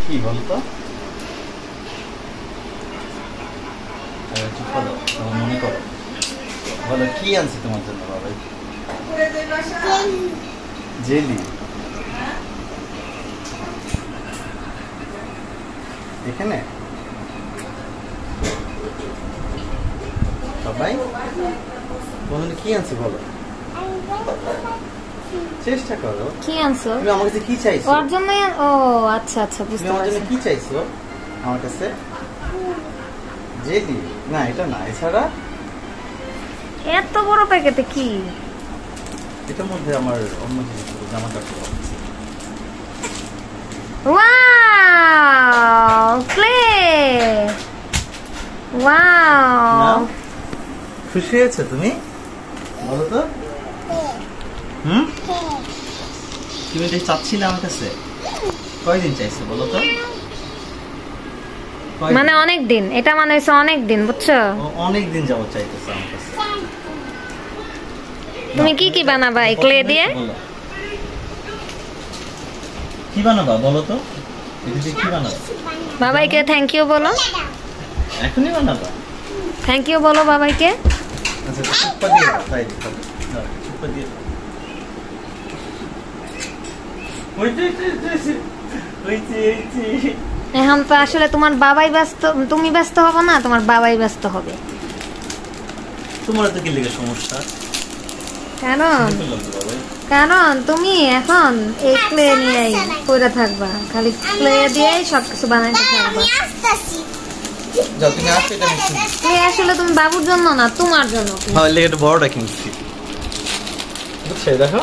কি বলতো? চুপ করো, তোমার মনে করো। বলো কি আনছে তোমার জন্য বাবাই? জেলি। এখানে সবাই বলো কি আনছে বলো, চেষ্টা করো। কি আনছো? তুমি আমার কাছে কি চাইছো? ওর জন্য? ও আচ্ছা আচ্ছা, বুঝতে পারছি। আমার জন্য কি চাইছো আমার কাছে? জেলি না, এটা না। এছাড়া এত বড় প্যাকেটে কি? এটার মধ্যে আমার অন্য জিনিস, জামা কাপড়। Wow, clay. ওয়াও, খুশি হয়েছে তুমি? বলো তো। তুমি এটা চাচ্ছিলে আমার কাছে? কয়দিন চাইছো বলো তো? মানে অনেক দিন, এটা মানে হচ্ছে অনেক দিন, বুঝছো? অনেক দিন যাবত চাইতেছে আমার কাছে। তুমি কি কি বানাবা এই ক্লে দিয়ে? কি বানাবা বলো তো? এটা দিয়ে কি বানাবা? বাবাইকে থ্যাংক ইউ বলো। এখনই বানাবা? থ্যাংক ইউ বলো বাবাইকে। আচ্ছা সুপ্পা দিয়ে দাও, তাই দিও। সুপ্পা দিয়ে দাও। এখন তো আসলে তোমার বাবাই ব্যস্ত, তুমি ব্যস্ত হবে না, তোমার বাবাই ব্যস্ত হবে। তোমার তো কি লেগে সমস্যা? কারণ তুমি এখন এই ক্লে নিয়েই পড়ে থাকবা, খালি ক্লে দিয়েই সবকিছু বানাইতে থাকবা। যাও তুমি আসো, এটা নিচ্ছি। ক্লে আসলে তুমি বাবুর জন্য না, তোমার জন্য। হ্যাঁ, এটা বড়টা কিনছি। বুঝছো? দেখো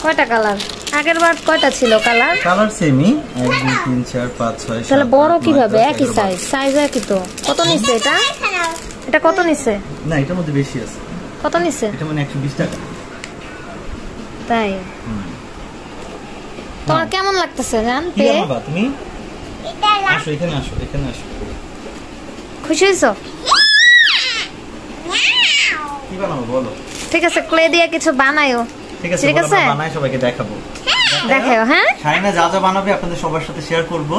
কয়টা কালার? আগের বার কয়টা ছিল কালার? কালার সেমই, 1 2 3 4 5 6 7। তাহলে বড় কিভাবে? একই সাইজ, সাইজ একই তো। কত নিছে এটা? এটা কত নিছে? না, এটার মধ্যে বেশি আছে। কত নিছে? এটা মানে 120 টাকা। তাই? তোমার কেমন লাগতেছে জান? কি বানাবা তুমি? আসো এখানে, আসো এখানে আসো। খুশি হইছো? কি বানাবো বলো? ঠিক আছে, ক্লে দিয়ে কিছু বানাইও। ঠিক আছে, আমরা বানাই সবাইকে দেখাবো। দেখাও। হ্যাঁ, শাইনা যা যা বানাবে আপনাদের সবার সাথে শেয়ার করব।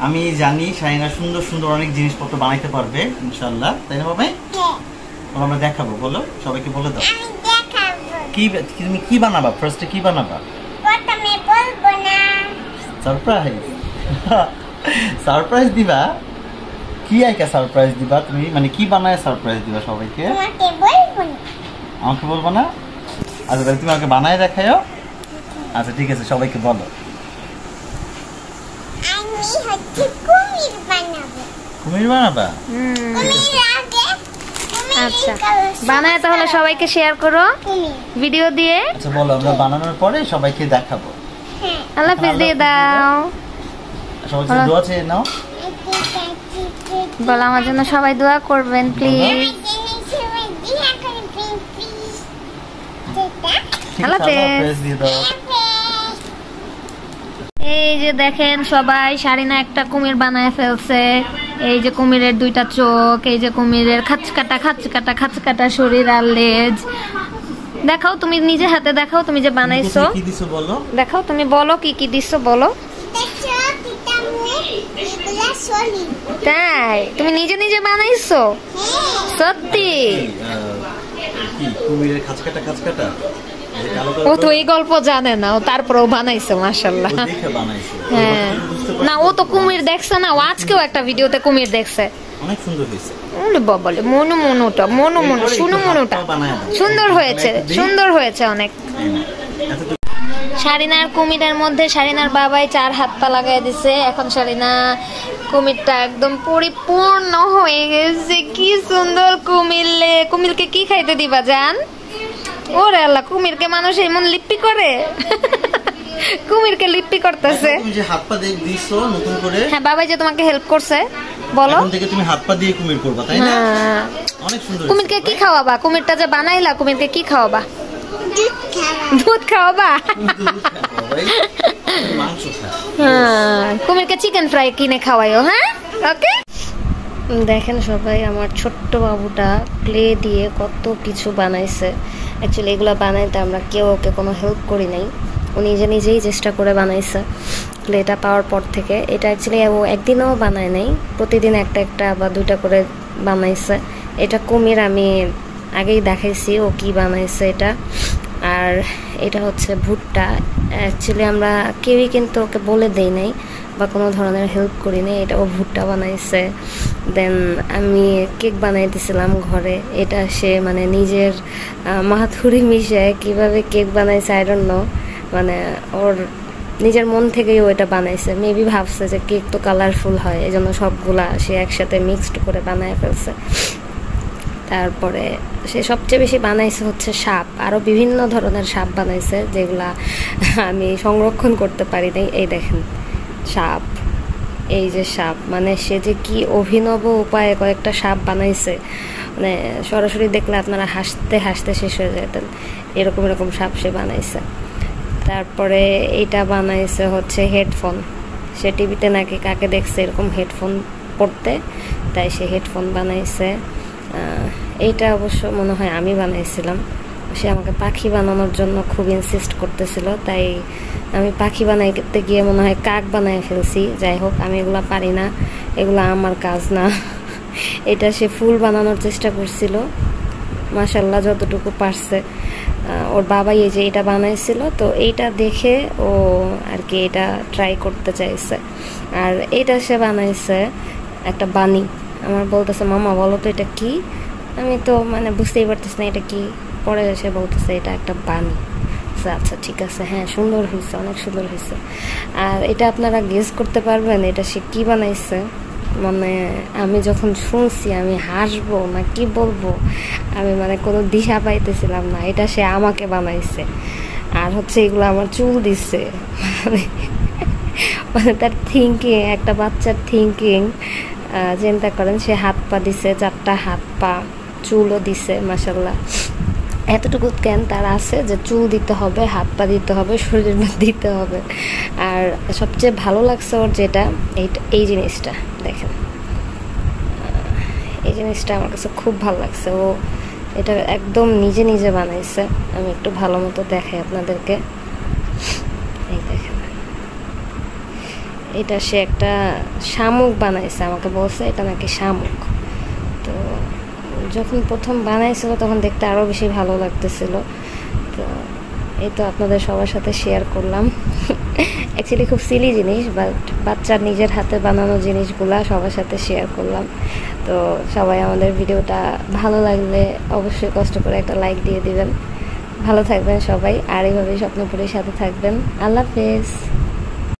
আমি জানি শাইনা সুন্দর সুন্দর অনেক জিনিসপত্র বানাইতে পারবে ইনশাআল্লাহ, তাই না বাবাই? হ্যাঁ, আমরা দেখাবো। বলো, সবাইকে বলে দাও। আমি দেখাবো। কি তুমি কি বানাবা? ফার্স্টে কি বানাবা? প্রথমে বলবো না। সারপ্রাইজ। সারপ্রাইজ দিবা? কি আইকা সারপ্রাইজ দিবা তুমি? মানে কি বানায় সারপ্রাইজ দিবা সবাইকে? তোমাকে বলবো না। আমাকে বলবো না? আচ্ছা তাহলে তুমি আমাকে বানায় দেখাও। আচ্ছা ঠিক আছে, সবাইকে বলো। আমি হচ্ছে কুমির বানাবো। কুমির বানাবা? কুমির আগে আচ্ছা বানায় তাহলে সবাইকে শেয়ার করো ভিডিও দিয়ে। আচ্ছা বলো, আমরা বানানোর পরে সবাইকে দেখাবো। আল্লাহ হাফেজ দিয়ে দাও। সবাই জন্য দোয়া চেয়ে নাও। বলো আমার জন্য সবাই দোয়া করবেন প্লিজ। আল্লাহ হাফেজ দিয়ে দাও। এই যে দেখেন সবাই, শারিনা একটা কুমির বানায় ফেলছে। এই যে কুমিরের দুইটা চোখ, এই যে কুমিরের খাঁচকাটা শরীর আর লেজ। দেখাও তুমি নিজে হাতে, দেখাও তুমি যে বানাইছো। কি দিছো বলো? দেখাও তুমি, বলো কি কি দিছো বলো। তাই তুমি নিজে নিজে বানাইছো? সত্যি? কি কুমিরের খাঁচকাটা? ও তো এই গল্প জানে না, ও তারপরেও বানাইছে মাশাআল্লাহ। হ্যাঁ না, ও তো কুমির দেখছে না, ও আজকেও একটা ভিডিওতে কুমির দেখছে। অনেক সুন্দর হয়েছে। ওরে বাবালে, মনুটা সুন্দর হয়েছে, সুন্দর হয়েছে অনেক। শারিনার কুমিরের মধ্যে শারিনার বাবাই 4 হাত পা লাগাই দিছে। এখন শারিনা কুমিরটা একদম পরিপূর্ণ হয়ে গেছে। কি সুন্দর কুমিরলে। কুমিরকে কি খাইতে দিবা জান? ওরে আল্লাহ, কুমিরকে মানুষ এমন লিপ্পি করে? কুমিরকে লিপ্পি করতেছে। তুমি যে হাত পা দিছো নতুন করে। হ্যাঁ, বাবাই যে তোমাকে হেল্প করছে। বলো, এখন থেকে তুমি হাত পা দিয়ে কুমির করবা, তাই না? অনেক সুন্দর। কুমিরকে কি খাওয়াবা? কুমিরটা যে বানাইলা, কুমিরকে কি খাওয়াবা? দুধ খাওয়াবা? মাংস খাও। হ্যাঁ, কুমিরকে চিকেন ফ্রাই কিনে খাওয়াইও। হ্যাঁ, ওকে। দেখেন সবাই, আমার ছোট্ট বাবুটা ক্লে দিয়ে কত কিছু বানাইছে। অ্যাকচুয়ালি এগুলো বানাইতে আমরা কেউ ওকে কোনো হেল্প করি নাই, ও নিজে নিজেই চেষ্টা করে বানাইছে। ক্লেটা পাওয়ার পর থেকে। এটা অ্যাকচুয়ালি ও একদিনও বানায় নাই, প্রতিদিন একটা একটা বা দুইটা করে বানাইছে। এটা কুমির আমি আগেই দেখাইছি ও কি বানাইছে এটা। আর এটা হচ্ছে ভুট্টা। অ্যাকচুয়ালি আমরা কেউই কিন্তু ওকে বলে দেই নাই বা কোনো ধরনের হেল্প করি নাই, এটা ও ভুট্টা বানাইছে। দেন আমি কেক বানাইতেছিলাম ঘরে, এটা সে মানে নিজের মাথুরি মিশে কিভাবে কেক বানাইছে আই ডোন্ট নো, মানে ওর নিজের মন থেকেই ও এটা বানাইছে। মেবি ভাবছে যে কেক তো কালারফুল হয়, এই জন্য সবগুলা সে একসাথে মিক্সড করে বানায় ফেলছে। তারপরে সে সবচেয়ে বেশি বানাইছে হচ্ছে সাপ, আরও বিভিন্ন ধরনের সাপ বানাইছে যেগুলা আমি সংরক্ষণ করতে পারি নাই। এই দেখেন সাপ, এই যে সাপ, মানে সে যে কি অভিনব উপায়ে কয়েকটা সাপ বানাইছে, মানে সরাসরি দেখলে আপনারা হাসতে হাসতে শেষ হয়ে যেতেন, এরকম এরকম সাপ সে বানাইছে। তারপরে এইটা বানাইছে হচ্ছে হেডফোন। সে টিভিতে নাকি কাকে দেখছে এরকম হেডফোন পড়তে, তাই সে হেডফোন বানাইছে। এইটা অবশ্য মনে হয় আমি বানাইছিলাম। সে আমাকে পাখি বানানোর জন্য খুব ইনসিস্ট করতেছিল, তাই আমি পাখি বানাইতে গিয়ে মনে হয় কাক বানাই ফেলছি। যাই হোক, আমি এগুলো পারি না, এগুলো আমার কাজ না। এটা সে ফুল বানানোর চেষ্টা করছিল, মাশাল্লাহ যতটুকু পারছে। ওর বাবাই এই যে এটা বানাইছিল, তো এইটা দেখে ও আর কি এটা ট্রাই করতে চাইছে। আর এইটা সে বানাইছে একটা বানি। আমার বলতেছে মামা বলো তো এটা কি, আমি তো মানে বুঝতেই পারতেছি না এটা কি। পরে সে বলতেছে এটা একটা বানি। আচ্ছা ঠিক আছে, হ্যাঁ সুন্দর হয়েছে, অনেক সুন্দর হয়েছে। আর এটা আপনারা গেস করতে পারবেন এটা সে কি বানাইছে? মানে আমি যখন শুনছি আমি হাসবো না কি বলবো, আমি মানে কোনো দিশা পাইতেছিলাম না। এটা সে আমাকে বানাইছে, আর হচ্ছে এগুলো আমার চুল দিচ্ছে। মানে তার থিঙ্কিং, একটা বাচ্চার থিঙ্কিং চিন্তা করেন। সে হাত পা দিছে, 4টা হাত পা, চুলও দিছে মাশাল্লাহ। এতটুকু জ্ঞান তার আছে যে চুল দিতে হবে, হাত পা দিতে হবে, শরীর দিতে হবে। আর সবচেয়ে ভালো লাগছে ওর যেটা, এই জিনিসটা দেখেন, এই জিনিসটা আমার কাছে খুব ভালো লাগছে। ও এটা একদম নিজে নিজে বানাইছে। আমি একটু ভালো মতো দেখাই আপনাদেরকে। এই দেখেন, এটা সে একটা শামুক বানাইছে, আমাকে বলছে এটা নাকি শামুক। তো যখন প্রথম বানাইছিল তখন দেখতে আরও বেশি ভালো লাগতেছিল। তো এই তো আপনাদের সবার সাথে শেয়ার করলাম। অ্যাকচুয়ালি খুব সিলি জিনিস, বাট বাচ্চার নিজের হাতে বানানো জিনিসগুলা সবার সাথে শেয়ার করলাম। তো সবাই আমাদের ভিডিওটা ভালো লাগলে অবশ্যই কষ্ট করে একটা লাইক দিয়ে দিবেন। ভালো থাকবেন সবাই, আর এইভাবেই স্বপ্নপুরীর সাথে থাকবেন। আল্লাহ হাফেজ।